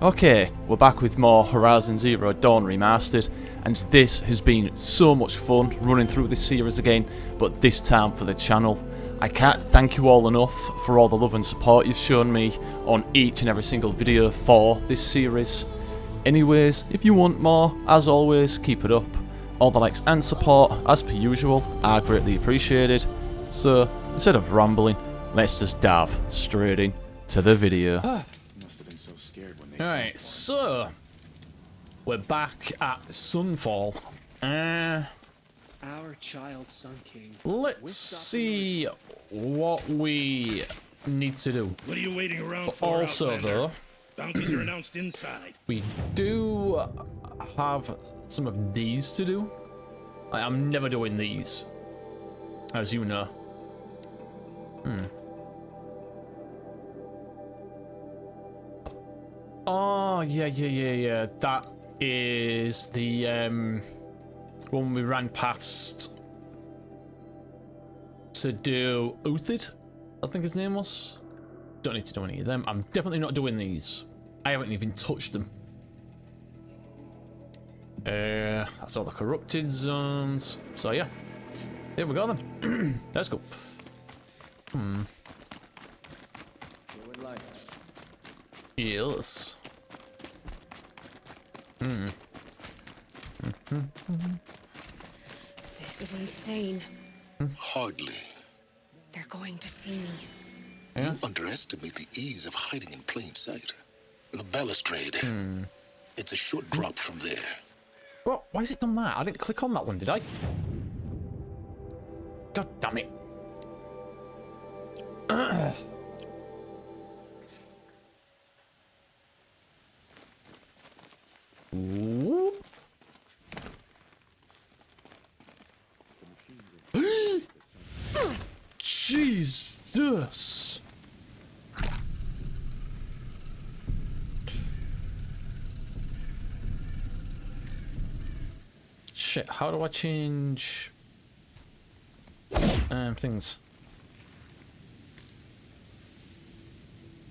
Okay, we're back with more Horizon Zero Dawn Remastered, and this has been so much fun running through this series again, but this time for the channel. I can't thank you all enough for all the love and support you've shown me on each and every single video for this series. Anyways, if you want more, as always, keep it up. All the likes and support, as per usual, are greatly appreciated. So, instead of rambling, let's just dive straight into the video. Alright, so we're back at Sunfall. Our child, Sun King. Let's see what we need to do. What are you waiting around for? Also, Outlander? though, Bounties are announced inside. we do have some of these to do. I'm never doing these, as you know. Oh, yeah. That is the one we ran past to do Uthid, I think his name was. Don't need to do any of them. I'm definitely not doing these. I haven't even touched them. That's all the corrupted zones. So yeah, here we go then. Let's go. Yes. This is insane. Hardly. They're going to see me. Yeah. You underestimate the ease of hiding in plain sight. The balustrade. It's a short drop from there. What? Why has it done that? I didn't click on that one, did I? God damn it. Whoop. Jesus. Shit, how do I change things?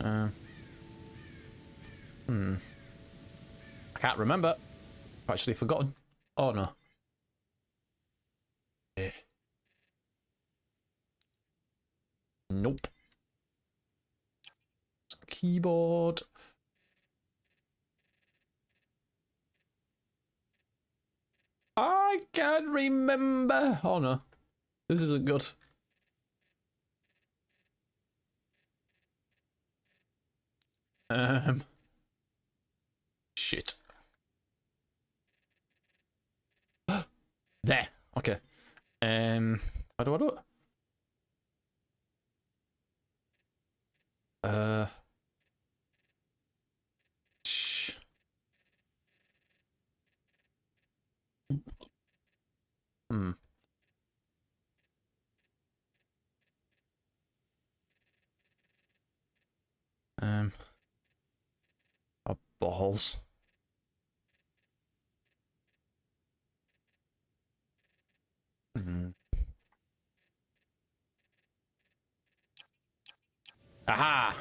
I can't remember. I've actually forgotten. Oh no. Nope. Keyboard. I can't remember. Oh no. This isn't good. Shit. There. Okay. How do I do it? Oh, balls. Aha!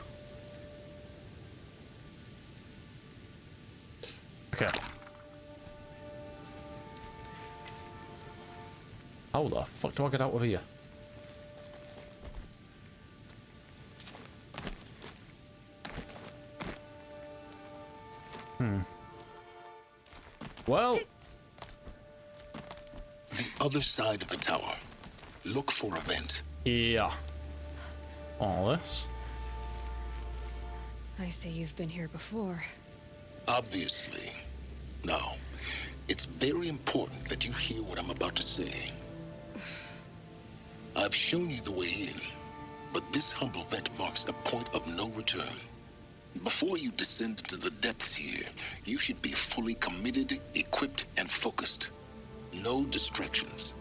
Okay. How the fuck do I get out of here? Well, The other side of the tower. Look for a vent. yeah. All this. I say you've been here before. Obviously. Now, it's very important that you hear what I'm about to say. I've shown you the way in, but this humble vent marks a point of no return. Before you descend into the depths here, you should be fully committed, equipped, and focused. No distractions.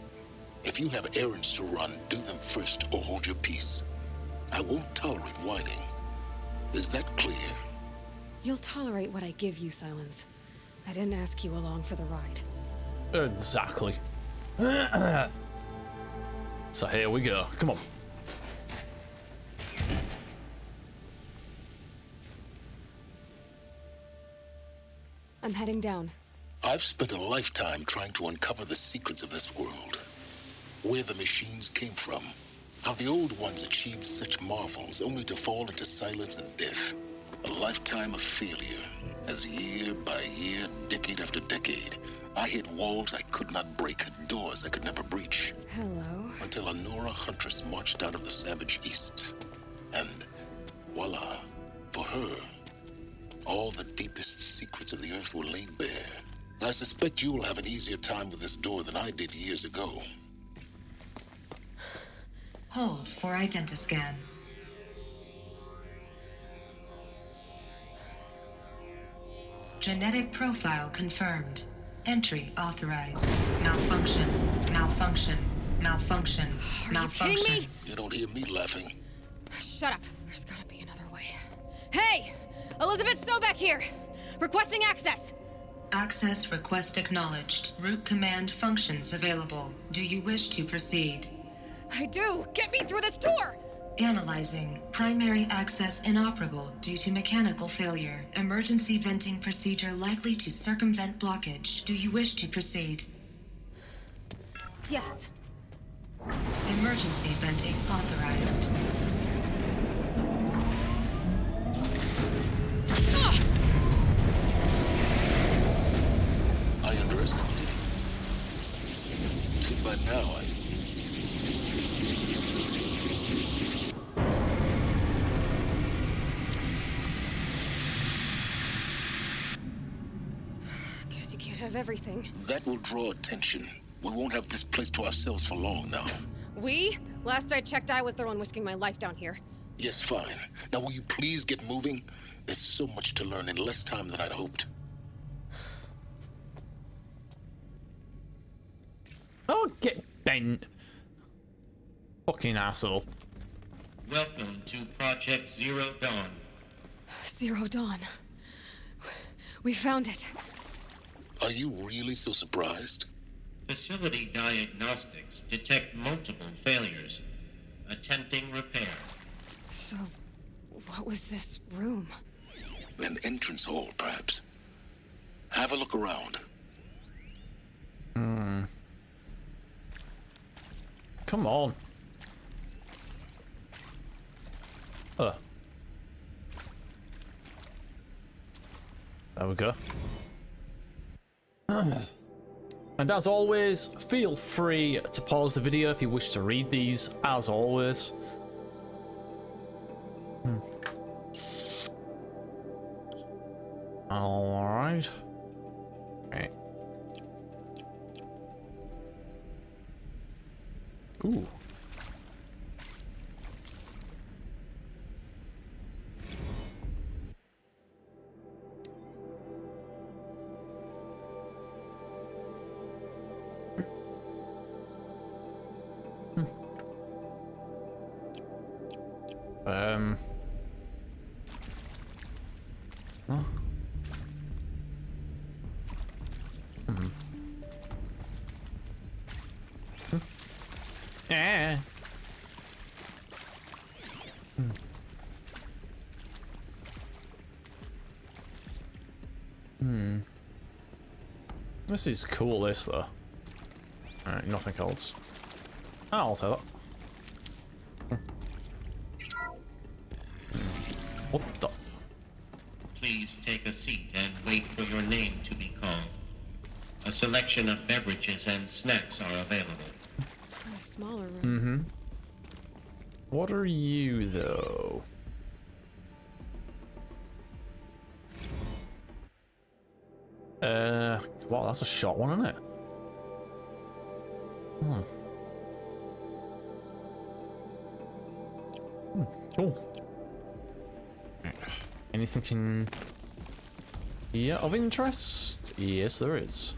If you have errands to run, do them first or hold your peace. I won't tolerate whining. Is that clear? You'll tolerate what I give you, Sylens. I didn't ask you along for the ride. Exactly. So here we go. Come on. I'm heading down. I've spent a lifetime trying to uncover the secrets of this world. Where the machines came from. How the old ones achieved such marvels only to fall into silence and death. A lifetime of failure, as year by year, decade after decade, I hit walls I could not break, doors I could never breach. Hello. Until a Nora huntress marched out of the savage east. And voila, for her, all the deepest secrets of the earth were laid bare. I suspect you will have an easier time with this door than I did years ago. Hold for identiscan. Genetic profile confirmed. Entry authorized. Malfunction. Malfunction. Malfunction. Malfunction. Are you kidding me? You don't hear me laughing. Shut up. There's gotta be another way. Hey! Elizabeth Sobeck here! Requesting access! Access request acknowledged. Root command functions available. Do you wish to proceed? I do! Get me through this door! Analyzing. Primary access inoperable due to mechanical failure. Emergency venting procedure likely to circumvent blockage. Do you wish to proceed? Yes. Emergency venting authorized. I underestimated it. See, by now Guess you can't have everything. that will draw attention. We won't have this place to ourselves for long now. We? Last I checked, I was the one risking my life down here. Yes, fine. Now will you please get moving? There's so much to learn in less time than I'd hoped. Oh, get bent. Fucking asshole. Welcome to Project Zero Dawn. Zero Dawn. We found it. Are you really so surprised? Facility diagnostics detect multiple failures. Attempting repair. So, what was this room? An entrance hall, perhaps. Have a look around. Come on. There we go. And as always, feel free to pause the video if you wish to read these, as always. Alright. Right. Ooh. Huh? Yeah. This is cool, this though. Alright, nothing else. I'll take that. What the? Please take a seat and wait for your name to be called. A selection of beverages and snacks are available. A smaller room. What are you, though? Wow, that's a short one, isn't it? Cool. Anything in here of interest? Yes, there is.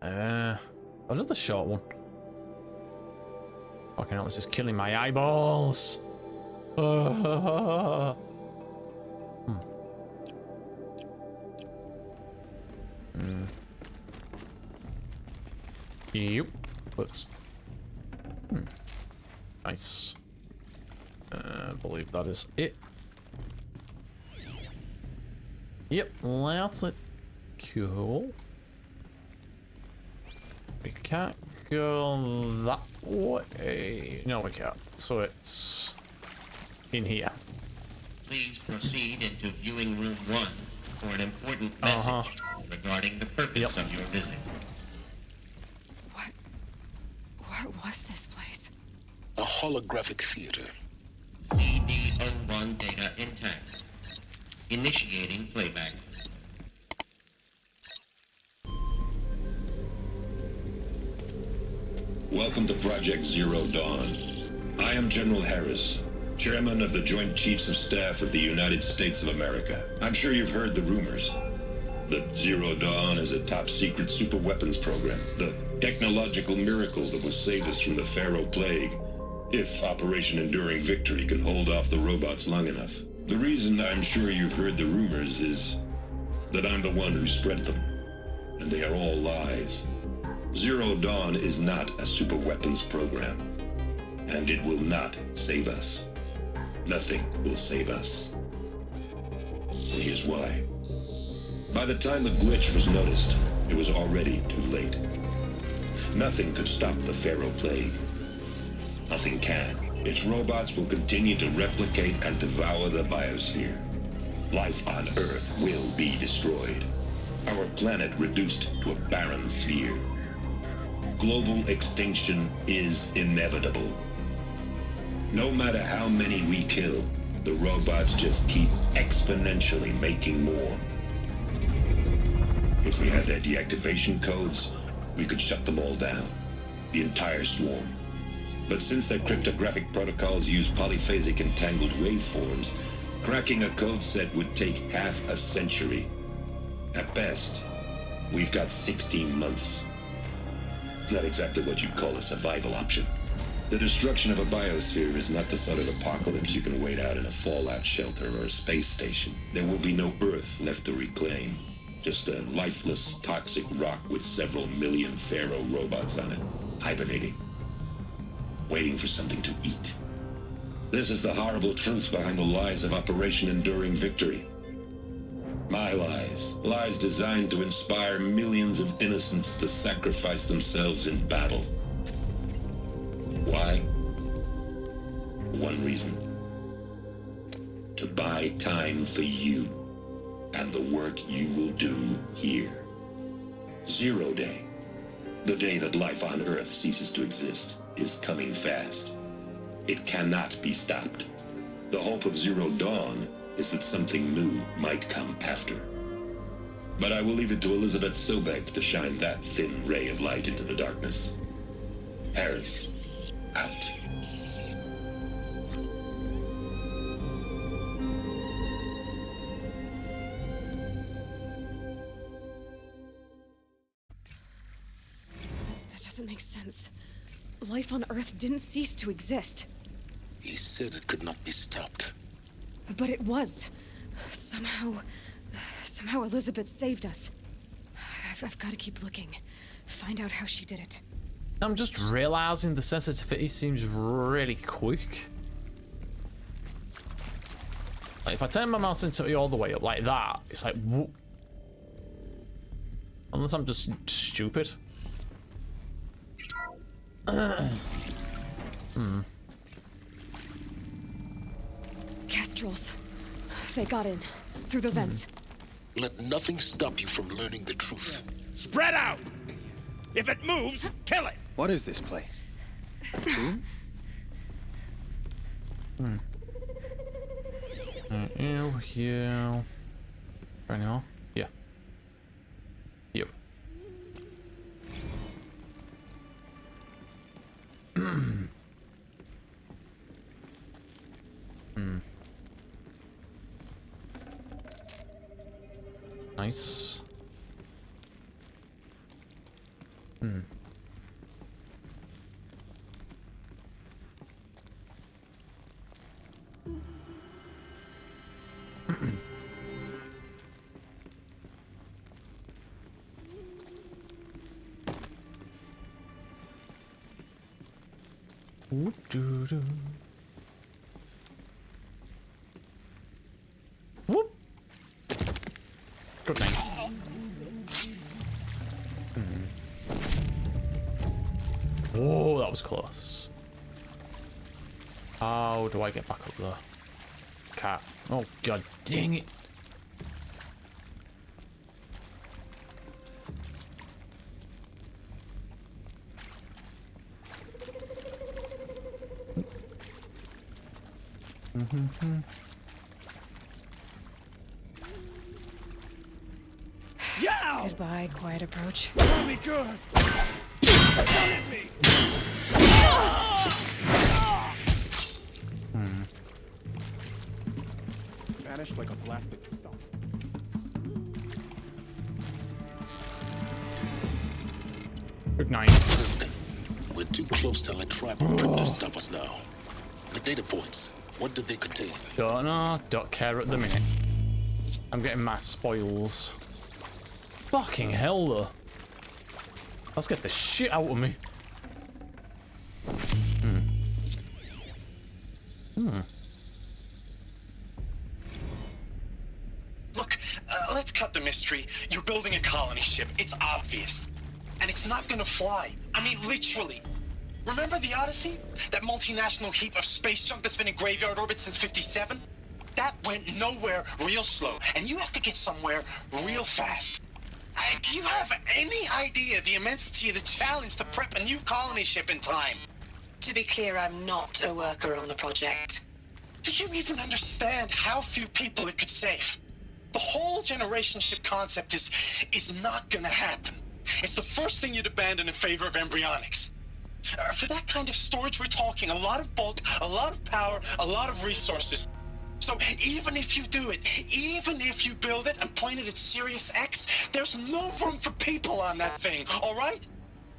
Another short one. Okay, now this is killing my eyeballs. Yep. Whoops. Nice. I believe that is it. Yep, that's it. Cool. We can't go that way. No, we can't. So it's in here. Please proceed into viewing room 1 for an important message regarding the purpose of your visit. What was this place? A holographic theater. CD01 data intact. Initiating playback. Welcome to Project Zero Dawn. I am General Harris, Chairman of the Joint Chiefs of Staff of the United States of America. I'm sure you've heard the rumors that Zero Dawn is a top-secret superweapons program, the technological miracle that will save us from the Pharaoh Plague, if Operation Enduring Victory can hold off the robots long enough. The reason I'm sure you've heard the rumors is that I'm the one who spread them, and they are all lies. Zero Dawn is not a superweapons program, and it will not save us. Nothing will save us. And here's why. By the time the glitch was noticed, it was already too late. Nothing could stop the Pharaoh Plague. Nothing can. Its robots will continue to replicate and devour the biosphere. Life on Earth will be destroyed. Our planet reduced to a barren sphere. Global extinction is inevitable. No matter how many we kill, the robots just keep exponentially making more. If we had their deactivation codes, we could shut them all down. The entire swarm. But since their cryptographic protocols use polyphasic entangled waveforms, cracking a code set would take half a century. At best, we've got 16 months. Not exactly what you'd call a survival option. The destruction of a biosphere is not the sort of apocalypse you can wait out in a fallout shelter or a space station. There will be no Earth left to reclaim. Just a lifeless, toxic rock with several million Pharaoh robots on it, hibernating. Waiting for something to eat. This is the horrible truth behind the lies of Operation Enduring Victory. My lies. Lies designed to inspire millions of innocents to sacrifice themselves in battle. Why? One reason. To buy time for you and the work you will do here. Zero Day. The day that life on Earth ceases to exist is coming fast. It cannot be stopped. The hope of Zero Dawn is that something new might come after. But I will leave it to Elizabeth Sobek to shine that thin ray of light into the darkness. Harris, out. That doesn't make sense. Life on Earth didn't cease to exist. He said it could not be stopped. But it was. Somehow Elizabeth saved us. I've got to keep looking. Find out how she did it. I'm just realizing the sensitivity seems really quick. Like if I turn my mouse sensitivity all the way up like that, it's like whoop. Unless I'm just stupid. Kestrels. They got in. Through the vents. Let nothing stop you from learning the truth. Spread out! If it moves, kill it! What is this place? Tomb? Here. Right now? Yeah. Here. Nice. Whoop doo doo. Whoop. Good night. Oh, that was close. How do I get back up there? Cat. Oh, god dang it. Yeah! Goodbye, quiet approach. Let me good! Come at me! Vanished like a blasted stump. Good night. We're too close to let tribal predators stop us now. The data points, what do they contain? Don't know, don't care at the minute. I'm getting my spoils. Fucking hell though. Let's get the shit out of me. Look, let's cut the mystery. You're building a colony ship. It's obvious. And it's not gonna fly. I mean, literally. Remember the Odyssey? That multinational heap of space junk that's been in graveyard orbit since '57? That went nowhere real slow. And you have to get somewhere real fast. Do you have any idea the immensity of the challenge to prep a new colony ship in time? To be clear, I'm not a worker on the project. Do you even understand how few people it could save? The whole generation ship concept is not gonna happen. It's the first thing you'd abandon in favor of embryonics. For that kind of storage, we're talking a lot of bulk, a lot of power, a lot of resources. So even if you do it, even if you build it and point it at Sirius X, there's no room for people on that thing, all right?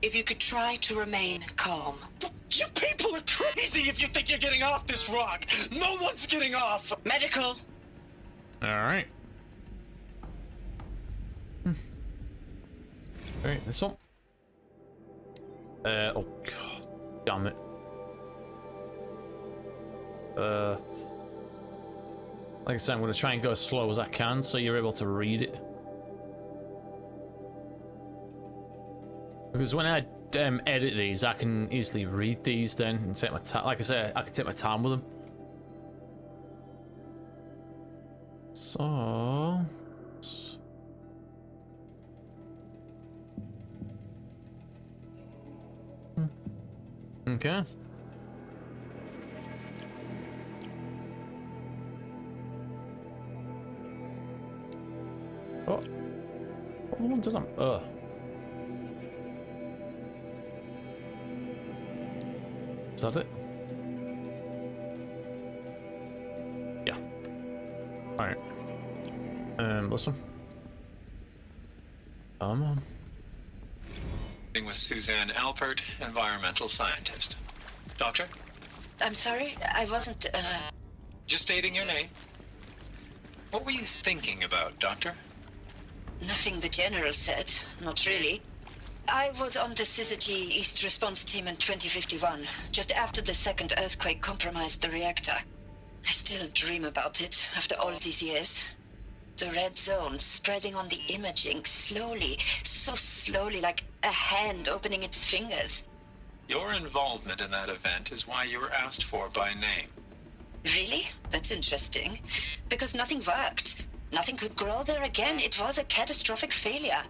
If you could try to remain calm. You people are crazy if you think you're getting off this rock. No one's getting off. Medical. Alright. Alright, this one. Oh god damn it. Like I said, I'm gonna try and go as slow as I can so you're able to read it. Because when I edit these, I can easily read these then and take my time. Like I said, I can take my time with them. So... Okay. Oh. What one does I'm Is that it? Yeah. Alright. Listen. Come on. With Suzanne Alpert, environmental scientist. Doctor? I'm sorry, I wasn't, Just stating your name. What were you thinking about, Doctor? Nothing the General said, not really. I was on the Syzygy East Response Team in 2051, just after the second earthquake compromised the reactor. I still dream about it, after all these years. The red zone spreading on the imaging, slowly, so slowly, like a hand opening its fingers. Your involvement in that event is why you were asked for by name. Really? That's interesting. Because nothing worked. Nothing could grow there again. It was a catastrophic failure.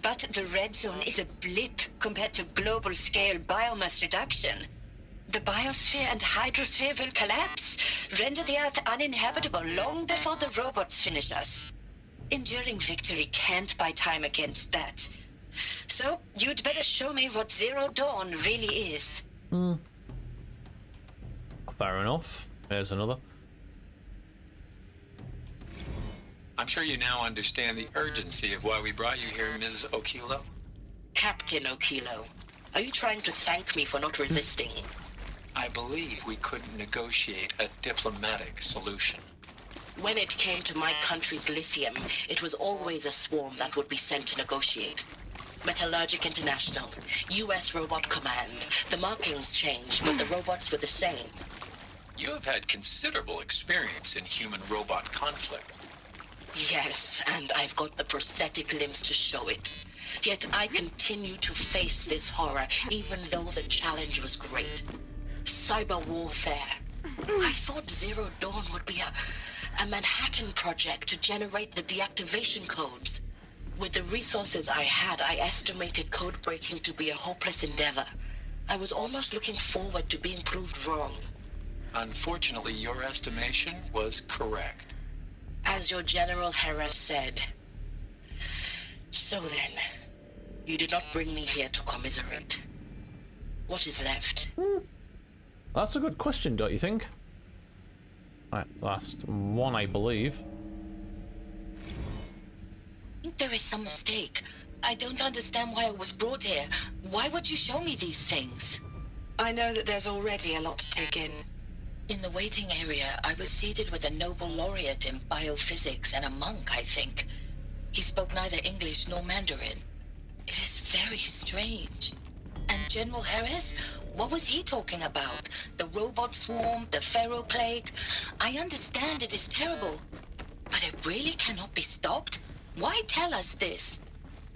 But the red zone is a blip compared to global-scale biomass reduction. The biosphere and hydrosphere will collapse, render the Earth uninhabitable long before the robots finish us. Enduring victory can't buy time against that. So, you'd better show me what Zero Dawn really is. Fair enough. There's another. I'm sure you now understand the urgency of why we brought you here, Ms. Okilo. Captain Okilo, are you trying to thank me for not resisting? I believe we couldn't negotiate a diplomatic solution. When it came to my country's lithium, it was always a swarm that would be sent to negotiate. Metallurgic International, US Robot Command. The markings changed, but the robots were the same. You have had considerable experience in human-robot conflict. Yes, and I've got the prosthetic limbs to show it. Yet I continue to face this horror, even though the challenge was great. Cyber warfare. I thought Zero Dawn would be a Manhattan project to generate the deactivation codes. With the resources I had, I estimated code breaking to be a hopeless endeavor. I was almost looking forward to being proved wrong. Unfortunately, your estimation was correct. As your General Harris said. So then, you did not bring me here to commiserate. What is left? That's a good question, don't you think? Right, last one, I believe. I think there is some mistake. I don't understand why I was brought here. Why would you show me these things? I know that there's already a lot to take in. In the waiting area, I was seated with a Nobel laureate in biophysics and a monk, I think. He spoke neither English nor Mandarin. It is very strange. And General Harris? What was he talking about? The robot swarm? The Pharaoh plague? I understand it is terrible. But it really cannot be stopped? Why tell us this?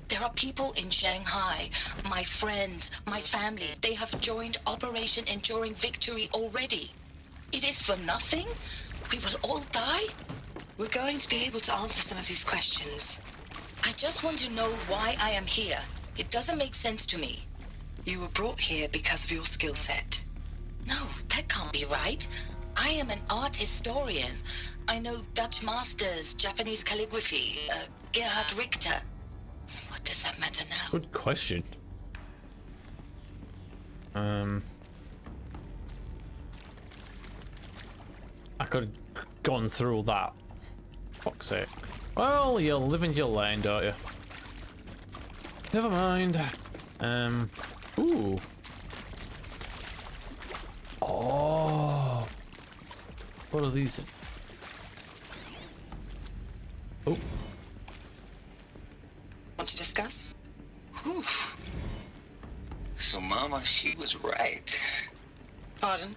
There are people in Shanghai, my friends, my family. They have joined Operation Enduring Victory already. It is for nothing? We will all die? We're going to be able to answer some of these questions. I just want to know why I am here. It doesn't make sense to me. You were brought here because of your skill set. No, that can't be right. I am an art historian. I know Dutch masters, Japanese calligraphy, Gerhard Richter. What does that matter now? Good question. I could have gone through that. Fuck's sake. Well, you live in your lane, don't you? Never mind. Ooh. Oh. What are these? Oh. Want to discuss? Whew. So Mama, she was right. Pardon?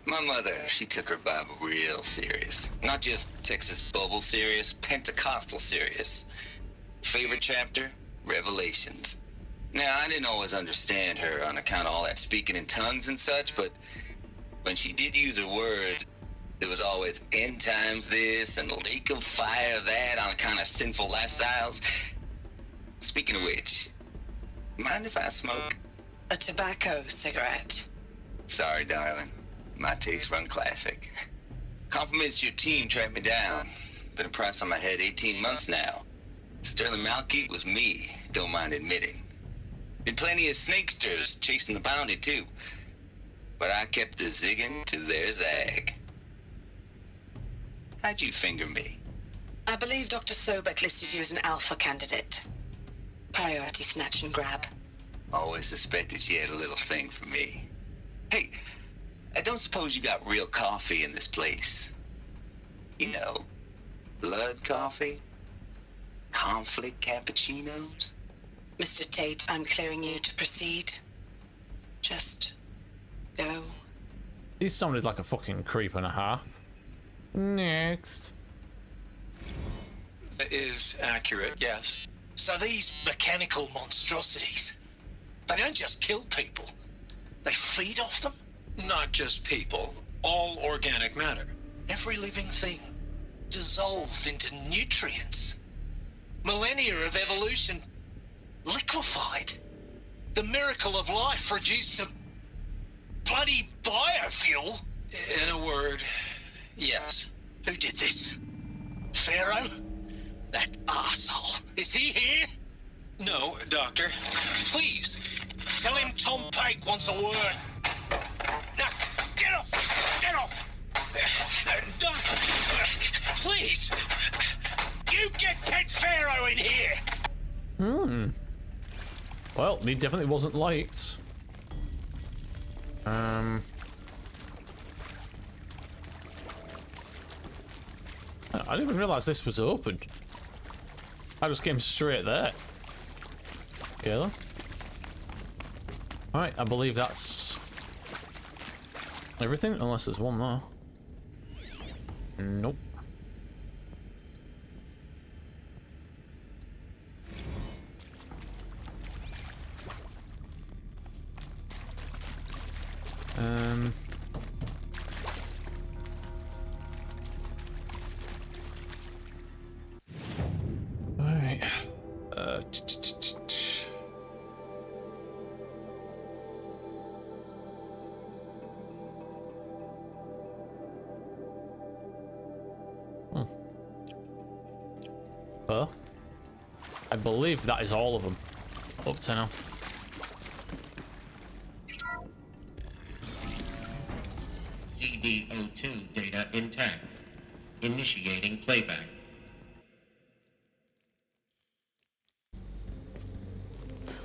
My mother, she took her Bible real serious. Not just Texas Bubble serious, Pentecostal serious. Favorite chapter? Revelations. Now, I didn't always understand her on account of all that speaking in tongues and such, but when she did use her words, there was always end times this and lake of fire that on account of sinful lifestyles. Speaking of which, mind if I smoke? A tobacco cigarette. Sorry, darling. My taste run classic. Compliments to your team tracked me down. Been a price on my head 18 months now. Sterling Malky was me, don't mind admitting. Been plenty of snakesters chasing the bounty too. But I kept the zigging to their zag. How'd you finger me? I believe Dr. Sobek listed you as an alpha candidate. Priority snatch and grab. Always suspected she had a little thing for me. Hey, I don't suppose you got real coffee in this place. You know, blood coffee? Conflict cappuccinos? Mr. Tate, I'm clearing you to proceed. Just go. He sounded like a fucking creep and a half. Next. That is accurate, yes. So these mechanical monstrosities, they don't just kill people, they feed off them? Not just people, all organic matter. Every living thing, dissolved into nutrients. Millennia of evolution, liquefied. The miracle of life reduced to bloody biofuel. In a word, yes. Who did this? Pharaoh? That arsehole. Is he here? No, Doctor. Please, tell him Tom Pake wants a word. Now, get off! Get off! Doctor, please! You get Ted Pharaoh in here! Well, he definitely wasn't liked. I didn't even realise this was open. I just came straight there. Okay then. Alright, I believe that's everything, unless there's one more. Nope. paper. I believe that is all of them. Up to now. CD02 data intact. Initiating playback.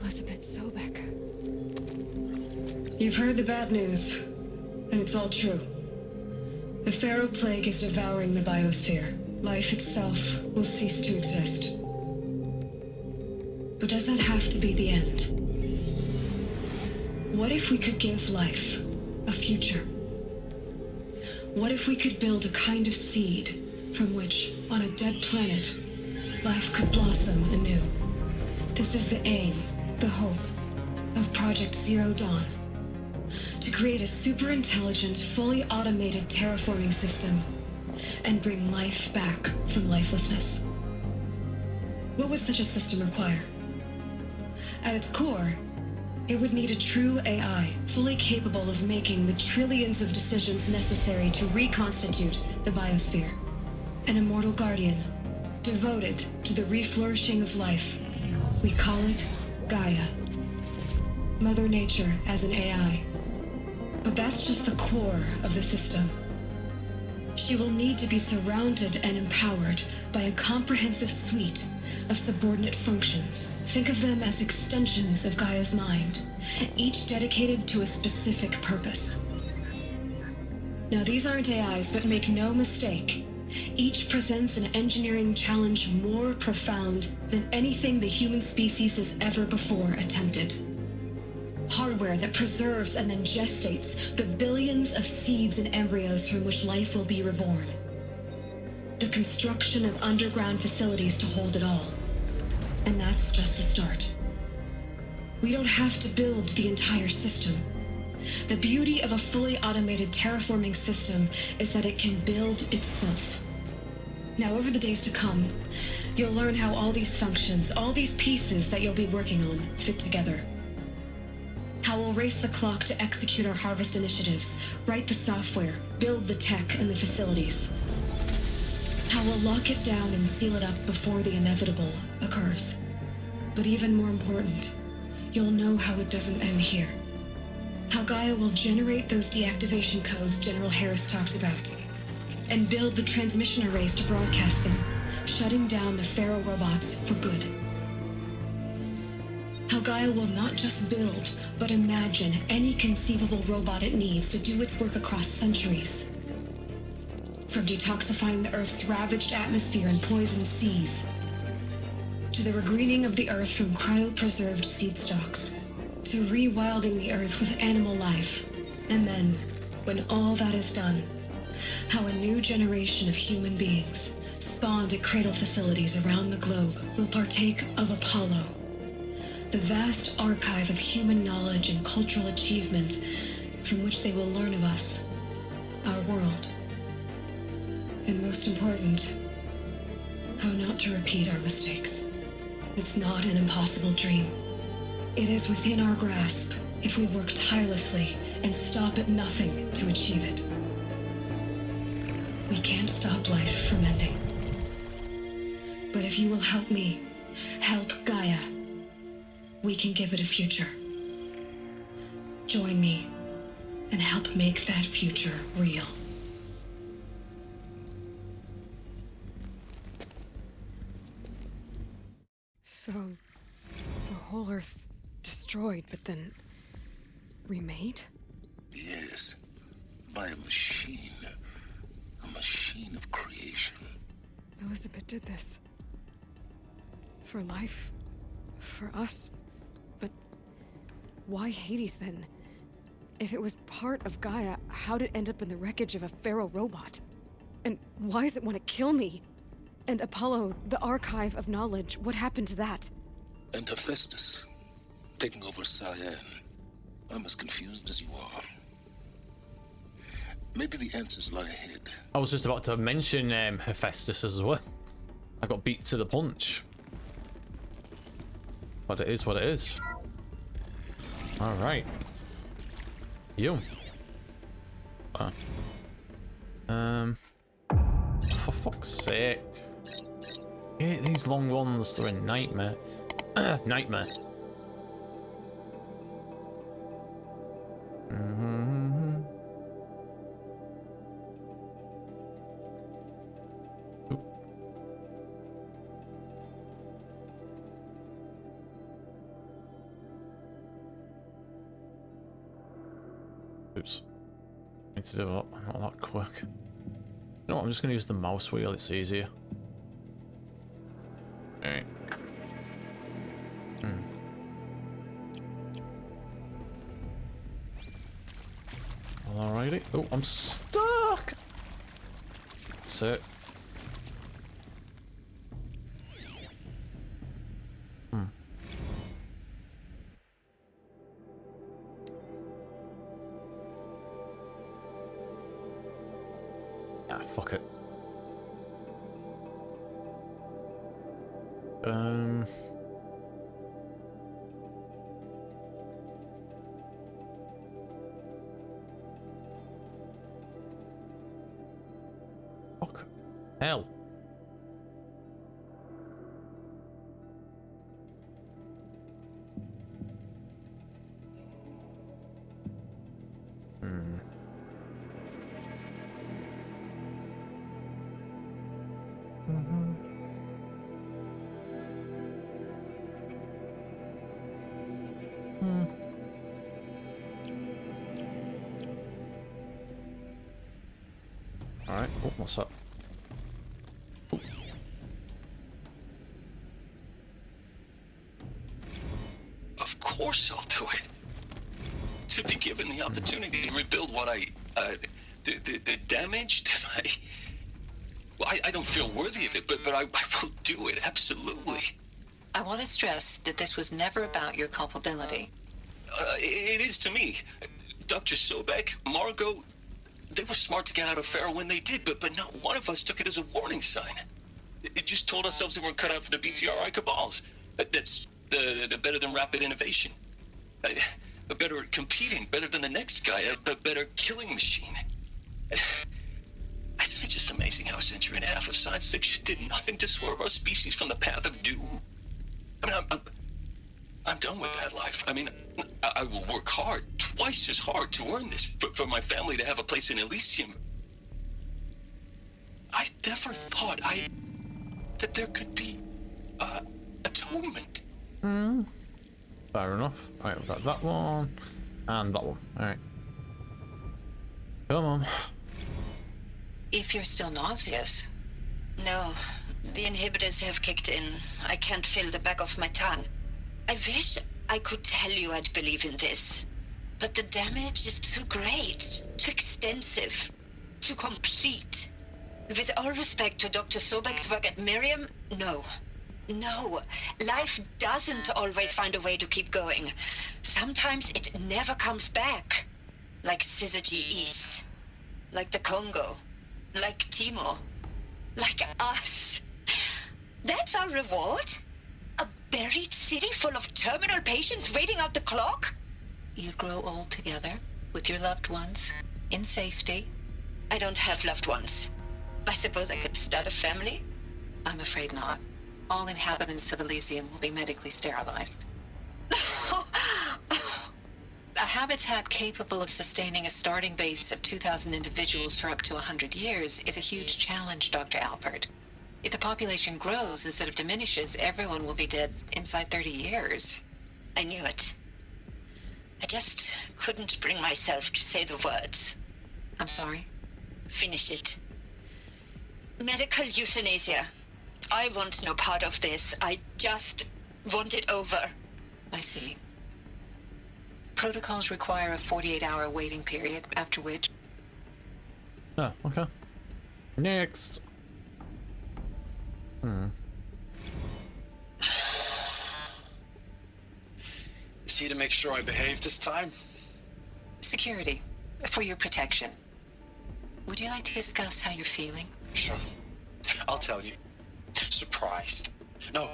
Elizabeth Sobek. You've heard the bad news, and it's all true. The Pharaoh Plague is devouring the biosphere. Life itself will cease to exist. But does that have to be the end? What if we could give life a future? What if we could build a kind of seed from which, on a dead planet, life could blossom anew? This is the aim, the hope, of Project Zero Dawn. To create a super-intelligent, fully automated terraforming system and bring life back from lifelessness. What would such a system require? At its core, it would need a true AI, fully capable of making the trillions of decisions necessary to reconstitute the biosphere. An immortal guardian, devoted to the reflourishing of life. We call it Gaia. Mother Nature as an AI. But that's just the core of the system. She will need to be surrounded and empowered by a comprehensive suite of subordinate functions. Think of them as extensions of Gaia's mind, each dedicated to a specific purpose. Now, these aren't AIs, but make no mistake, each presents an engineering challenge more profound than anything the human species has ever before attempted. Hardware that preserves and then gestates the billions of seeds and embryos from which life will be reborn. The construction of underground facilities to hold it all. And that's just the start. We don't have to build the entire system. The beauty of a fully automated terraforming system is that it can build itself. Now, over the days to come, you'll learn how all these functions, all these pieces that you'll be working on, fit together. How we'll race the clock to execute our harvest initiatives, write the software, build the tech and the facilities. How we'll lock it down and seal it up before the inevitable occurs. But even more important, you'll know how it doesn't end here. How Gaia will generate those deactivation codes General Harris talked about, and build the transmission arrays to broadcast them, shutting down the Pharaoh robots for good. How Gaia will not just build, but imagine any conceivable robot it needs to do its work across centuries. From detoxifying the Earth's ravaged atmosphere and poisoned seas, to the regreening of the Earth from cryopreserved seed stalks, to rewilding the Earth with animal life. And then, when all that is done, how a new generation of human beings, spawned at cradle facilities around the globe, will partake of Apollo, the vast archive of human knowledge and cultural achievement from which they will learn of us, our world. And most important, how not to repeat our mistakes. It's not an impossible dream. It is within our grasp if we work tirelessly and stop at nothing to achieve it. We can't stop life from ending. But if you will help me, help Gaia, we can give it a future. Join me and help make that future real. So, the whole Earth destroyed, but then remade? Yes, by a machine. A machine of creation. Elizabeth did this. For life. For us. But why Hades then? If it was part of Gaia, how'd it end up in the wreckage of a Pharaoh robot? And why does it want to kill me? And Apollo, the archive of knowledge, what happened to that? And Hephaestus, taking over Cyan. I'm as confused as you are. Maybe the answers lie ahead. I was just about to mention Hephaestus as well. I got beat to the punch. But it is what it is. Alright. You. For fuck's sake. Yeah, these long ones, they're a nightmare. Nightmare. Oops. Need to do that, not that quick. No, I'm just going to use the mouse wheel, it's easier. Alright. Alrighty. Oh, I'm stuck! That's it. Ah, fuck it. Fuck. Hell. Alright, oh, what's up? Oh. Of course I'll do it. To be given the opportunity to rebuild what the damage that I don't feel worthy of it, but I will do it, absolutely. I want to stress that this was never about your culpability. It is to me. Dr. Sobek, Margot, they were smart to get out of Pharaoh when they did, but not one of us took it as a warning sign. It just told ourselves that we're cut out for the BTRI cabals. That's the better than rapid innovation. A better at competing, better than the next guy, a better killing machine. Isn't it just amazing how a century and a half of science fiction did nothing to swerve our species from the path of doom? I mean, I'm done with that life. I mean, I will work hard, twice as hard, to earn this, for my family to have a place in Elysium. I never thought that there could be atonement. Fair enough. Alright, we've got that one and that one. Alright. Come on. If you're still nauseous. No, the inhibitors have kicked in. I can't feel the back of my tongue. I wish I could tell you I'd believe in this, but the damage is too great, too extensive, too complete. With all respect to Dr. Sobek's work at Miriam, no. No, life doesn't always find a way to keep going. Sometimes it never comes back. Like Syzygy East. Like the Congo. Like Timo. Like us. That's our reward? A buried city full of terminal patients waiting out the clock? You'd grow old together, with your loved ones, in safety. I don't have loved ones. I suppose I could start a family? I'm afraid not. All inhabitants of Elysium will be medically sterilized. A habitat capable of sustaining a starting base of 2,000 individuals for up to 100 years is a huge challenge, Dr. Alpert. If the population grows instead of diminishes, everyone will be dead inside 30 years. I knew it. I just couldn't bring myself to say the words. I'm sorry? Finish it. Medical euthanasia. I want no part of this. I just want it over. I see. Protocols require a 48-hour waiting period, after which... Oh, okay. Next. Is he to make sure I behave this time? Security. For your protection. Would you like to discuss how you're feeling? Sure. I'll tell you. Surprised. No,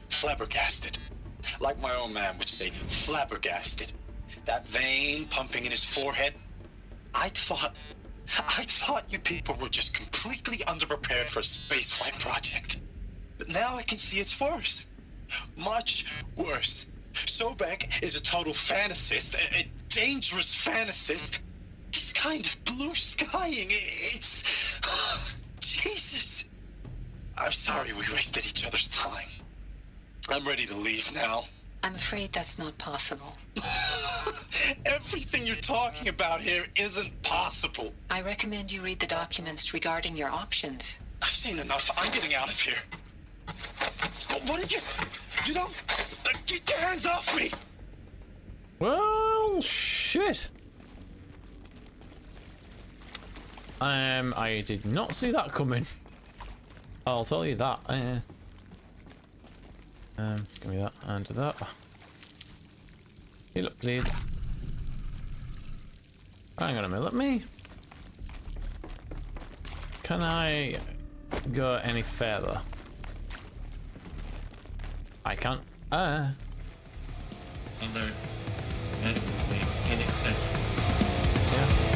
flabbergasted. Like my own man would say, flabbergasted. That vein pumping in his forehead. I thought you people were just completely underprepared for a spaceflight project. But now I can see it's worse. Much worse. Sobek is a total fantasist, a dangerous fantasist. This kind of blue skying, it's... Jesus. I'm sorry we wasted each other's time. I'm ready to leave now. I'm afraid that's not possible. Everything you're talking about here isn't possible. I recommend you read the documents regarding your options. I've seen enough. I'm getting out of here. What did you... You don't... Get your hands off me! Well, shit. I did not see that coming. I'll tell you that. Give me that and that. Heal up, please. Hang on a minute, let me... Can I go any further? I can't. Alert. Medical wing inaccessible. Yeah.